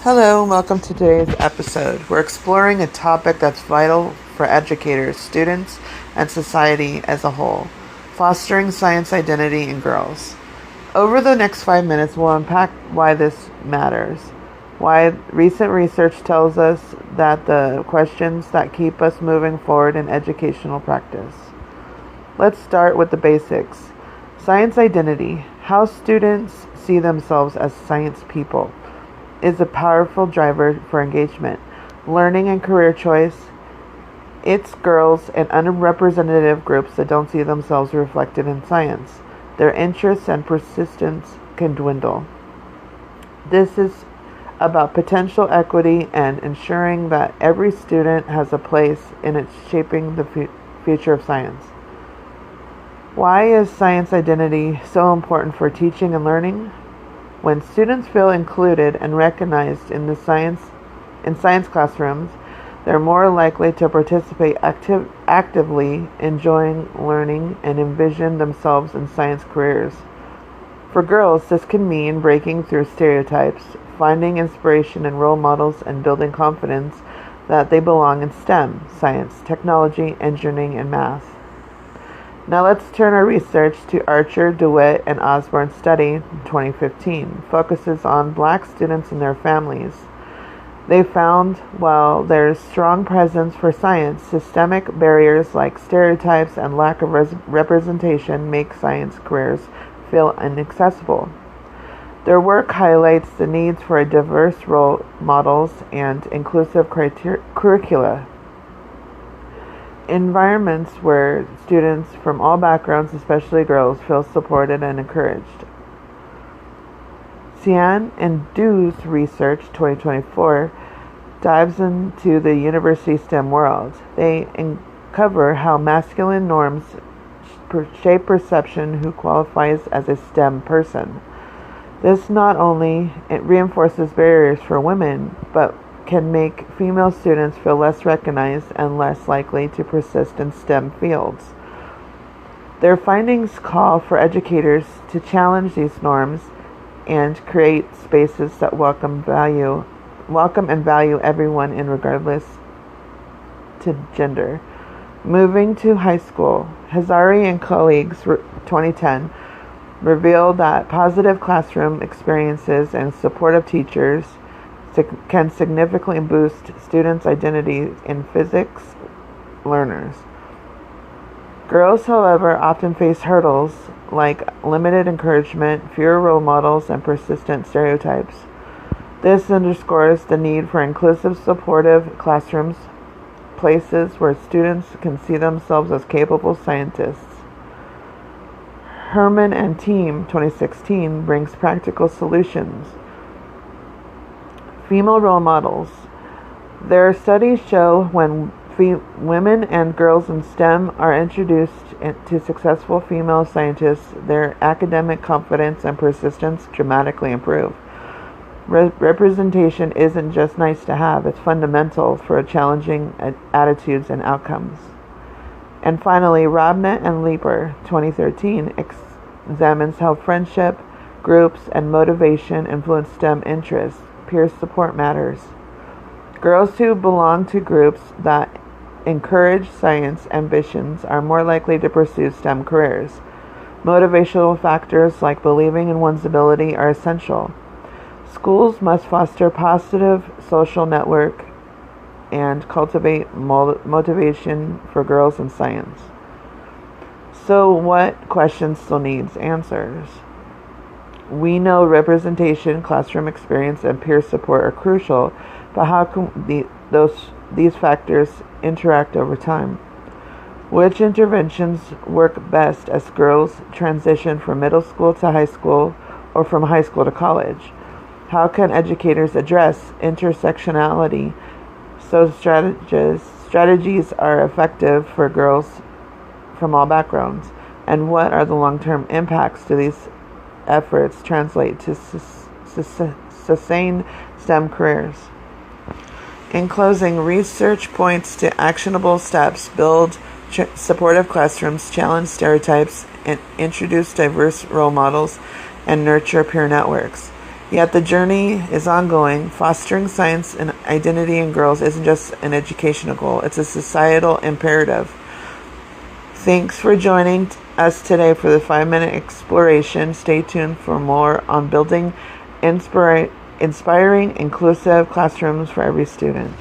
Hello and welcome to today's episode. We're exploring a topic that's vital for educators, students, and society as a whole: fostering science identity in girls. Over the next 5 minutes, we'll unpack why this matters, why recent research tells us that the questions that keep us moving forward in educational practice. Let's start with the basics. Science identity, how students see themselves as science people, is a powerful driver for engagement, learning, and career choice. It's girls and underrepresented groups that don't see themselves reflected in science. Their interests and persistence can dwindle. This is about potential equity and ensuring that every student has a place in its shaping the future of science. Why is science identity so important for teaching and learning? When students feel included and recognized in science classrooms, they're more likely to participate actively, enjoying learning, and envision themselves in science careers. For girls, this can mean breaking through stereotypes, finding inspiration in role models, and building confidence that they belong in STEM, science, technology, engineering, and math. Now let's turn our research to Archer, DeWitt, and Osborne's study, 2015, focuses on Black students and their families. They found while there's strong presence for science, systemic barriers like stereotypes and lack of representation make science careers feel inaccessible. Their work highlights the needs for diverse role models and inclusive curricula. Environments where students from all backgrounds, especially girls, feel supported and encouraged. Cian and Du's research, 2024, dives into the university STEM world. They uncover how masculine norms shape perception who qualifies as a STEM person. This not only reinforces barriers for women, but can make female students feel less recognized and less likely to persist in STEM fields. Their findings call for educators to challenge these norms and create spaces that welcome and value everyone in regardless to gender. Moving to high school, Hazari and colleagues, 2010, revealed that positive classroom experiences and supportive teachers can significantly boost students' identity in physics learners. Girls, however, often face hurdles like limited encouragement, fewer role models, and persistent stereotypes. This underscores the need for inclusive, supportive classrooms, places where students can see themselves as capable scientists. Herman and team, 2016, brings practical solutions. Female role models. Their studies show when women and girls in STEM are introduced to successful female scientists, their academic confidence and persistence dramatically improve. Representation isn't just nice to have, it's fundamental for challenging attitudes and outcomes. And finally, Robnett and Leeper, 2013, examines how friendship, groups, and motivation influence STEM interests. Peer support matters. Girls who belong to groups that encourage science ambitions are more likely to pursue STEM careers. Motivational factors like believing in one's ability are essential. Schools must foster positive social network and cultivate motivation for girls in science. So what question still needs answers? We know representation, classroom experience, and peer support are crucial, but how can these factors interact over time? Which interventions work best as girls transition from middle school to high school or from high school to college? How can educators address intersectionality so strategies are effective for girls from all backgrounds? And what are the long-term impacts to these efforts translate to sustained STEM careers? In closing, research points to actionable steps: build supportive classrooms, challenge stereotypes, and introduce diverse role models, and nurture peer networks. Yet the journey is ongoing. Fostering science and identity in girls isn't just an educational goal, it's a societal imperative. Thanks for joining us today for the 5-minute exploration. Stay tuned for more on building inspiring, inclusive classrooms for every student.